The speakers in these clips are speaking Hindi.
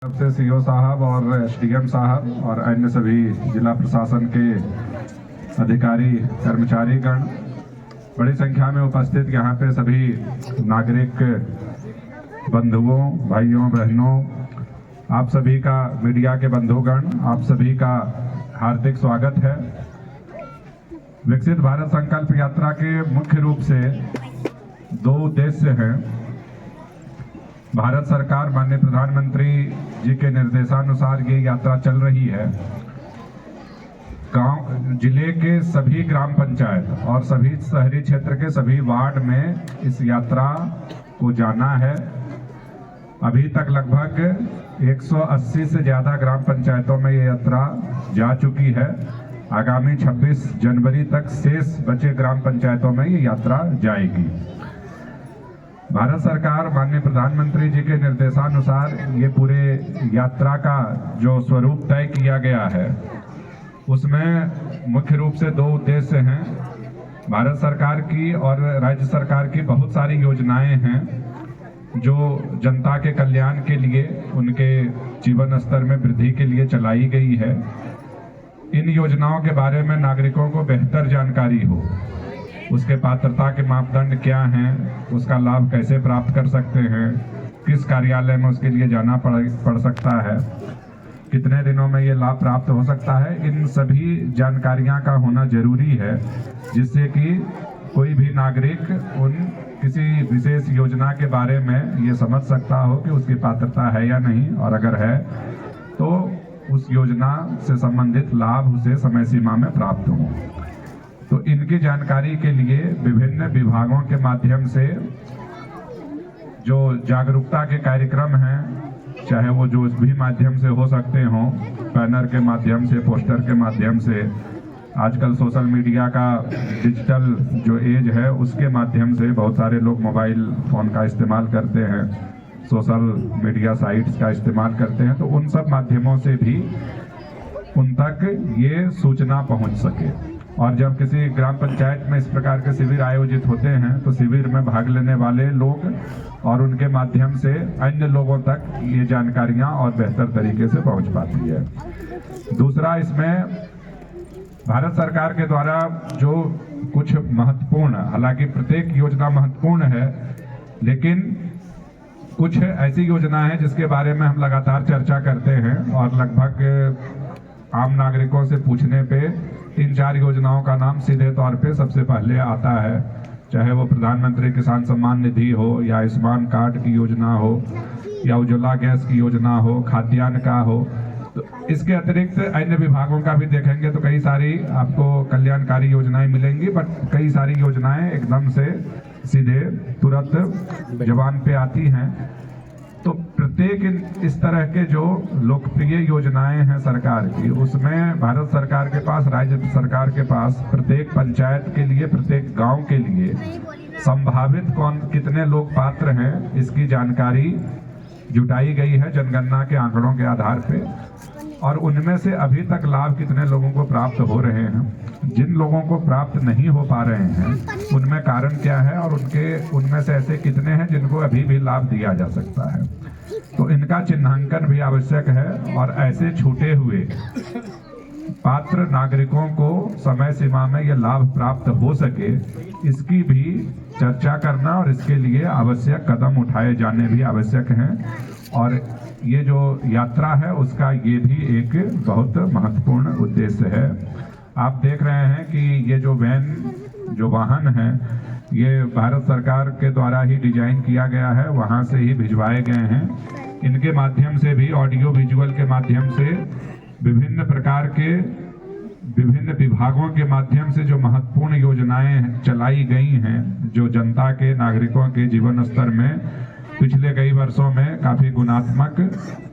तरफ से सीओ साहब और एसडीएम साहब और अन्य सभी जिला प्रशासन के अधिकारी कर्मचारीगण बड़ी संख्या में उपस्थित यहाँ पे सभी नागरिक बंधुओं भाइयों बहनों आप सभी का मीडिया के बंधुगण आप सभी का हार्दिक स्वागत है। विकसित भारत संकल्प यात्रा के मुख्य रूप से दो उद्देश्य हैं। भारत सरकार माननीय प्रधानमंत्री जी के निर्देशानुसार ये यात्रा चल रही है। गांव जिले के सभी ग्राम पंचायत और सभी शहरी क्षेत्र के सभी वार्ड में इस यात्रा को जाना है। अभी तक लगभग 180 से ज़्यादा ग्राम पंचायतों में ये यात्रा जा चुकी है। आगामी 26 जनवरी तक शेष बचे ग्राम पंचायतों में ये यात्रा जाएगी। भारत सरकार माननीय प्रधानमंत्री जी के निर्देशानुसार ये पूरे यात्रा का जो स्वरूप तय किया गया है उसमें मुख्य रूप से दो उद्देश्य हैं। भारत सरकार की और राज्य सरकार की बहुत सारी योजनाएं हैं जो जनता के कल्याण के लिए उनके जीवन स्तर में वृद्धि के लिए चलाई गई है। इन योजनाओं के बारे में नागरिकों को बेहतर जानकारी हो, उसके पात्रता के मापदंड क्या हैं, उसका लाभ कैसे प्राप्त कर सकते हैं, किस कार्यालय में उसके लिए जाना पड़ सकता है, कितने दिनों में ये लाभ प्राप्त हो सकता है, इन सभी जानकारियां का होना जरूरी है जिससे कि कोई भी नागरिक उन किसी विशेष योजना के बारे में ये समझ सकता हो कि उसकी पात्रता है या नहीं, और अगर है तो उस योजना से संबंधित लाभ उसे समय सीमा में प्राप्त हो। तो इनकी जानकारी के लिए विभिन्न विभागों के माध्यम से जो जागरूकता के कार्यक्रम हैं, चाहे वो जो भी माध्यम से हो सकते हों, बैनर के माध्यम से, पोस्टर के माध्यम से, आजकल सोशल मीडिया का डिजिटल जो एज है उसके माध्यम से बहुत सारे लोग मोबाइल फ़ोन का इस्तेमाल करते हैं, सोशल मीडिया साइट्स का इस्तेमाल करते हैं। तो उन सब माध्यमों से भी उन तक ये सूचना पहुंच सके। और जब किसी ग्राम पंचायत में इस प्रकार के शिविर आयोजित होते हैं तो शिविर में भाग लेने वाले लोग और उनके माध्यम से अन्य लोगों तक ये जानकारियां और बेहतर तरीके से पहुंच पाती है। दूसरा, इसमें भारत सरकार के द्वारा जो कुछ महत्वपूर्ण, हालांकि प्रत्येक योजना महत्वपूर्ण है, लेकिन कुछ ऐसी योजना है जिसके बारे में हम लगातार चर्चा करते हैं और लगभग आम नागरिकों से पूछने पे 3-4 योजनाओं का नाम सीधे तौर पे सबसे पहले आता है, चाहे वो प्रधानमंत्री किसान सम्मान निधि हो या आयुष्मान कार्ड की योजना हो या उज्ज्वला गैस की योजना हो, खाद्यान्न का हो। तो इसके अतिरिक्त अन्य विभागों का भी देखेंगे तो कई सारी आपको कल्याणकारी योजनाएं मिलेंगी, बट कई सारी योजनाएं एकदम से सीधे तुरंत जबान पे आती हैं। तो प्रत्येक इस तरह के जो लोकप्रिय योजनाएं हैं सरकार की, उसमें भारत सरकार के पास, राज्य सरकार के पास प्रत्येक पंचायत के लिए, प्रत्येक गांव के लिए संभावित कितने लोग पात्र हैं इसकी जानकारी जुटाई गई है जनगणना के आंकड़ों के आधार पे, और उनमें से अभी तक लाभ कितने लोगों को प्राप्त हो रहे हैं, जिन लोगों को प्राप्त नहीं हो पा रहे हैं उनमें कारण क्या है, और उनमें से ऐसे कितने हैं जिनको अभी भी लाभ दिया जा सकता है। तो इनका चिन्हांकन भी आवश्यक है और ऐसे छूटे हुए पात्र नागरिकों को समय सीमा में यह लाभ प्राप्त हो सके, इसकी भी चर्चा करना और इसके लिए आवश्यक कदम उठाए जाने भी आवश्यक हैं। और ये जो यात्रा है उसका ये भी एक बहुत महत्वपूर्ण उद्देश्य है। आप देख रहे हैं कि ये जो वैन, जो वाहन है, ये भारत सरकार के द्वारा ही डिजाइन किया गया है, वहाँ से ही भिजवाए गए हैं। इनके माध्यम से भी, ऑडियो विजुअल के माध्यम से, विभिन्न प्रकार के विभिन्न विभागों के माध्यम से जो महत्वपूर्ण योजनाएं चलाई गई हैं, जो जनता के, नागरिकों के जीवन स्तर में पिछले कई वर्षों में काफी गुणात्मक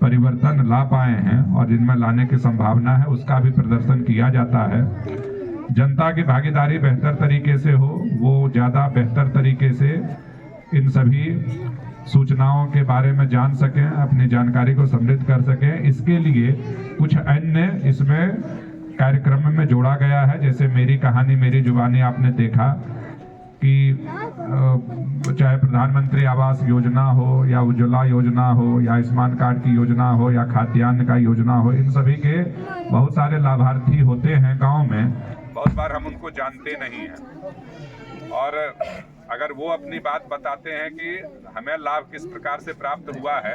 परिवर्तन ला पाए हैं और जिनमें लाने की संभावना है, उसका भी प्रदर्शन किया जाता है। जनता की भागीदारी बेहतर तरीके से हो, वो ज़्यादा बेहतर तरीके से इन सभी सूचनाओं के बारे में जान सकें, अपनी जानकारी को समृद्ध कर सकें। इसके लिए कुछ अन्य इसमें कार्यक्रम में जोड़ा गया है, जैसे मेरी कहानी मेरी जुबानी। आपने देखा कि चाहे प्रधानमंत्री आवास योजना हो या उज्ज्वला योजना हो या आयुष्मान कार्ड की योजना हो या खाद्यान्न का योजना हो, इन सभी के बहुत सारे लाभार्थी होते हैं गांव में, बहुत बार हम उनको जानते नहीं हैं। और अगर वो अपनी बात बताते हैं कि हमें लाभ किस प्रकार से प्राप्त हुआ है,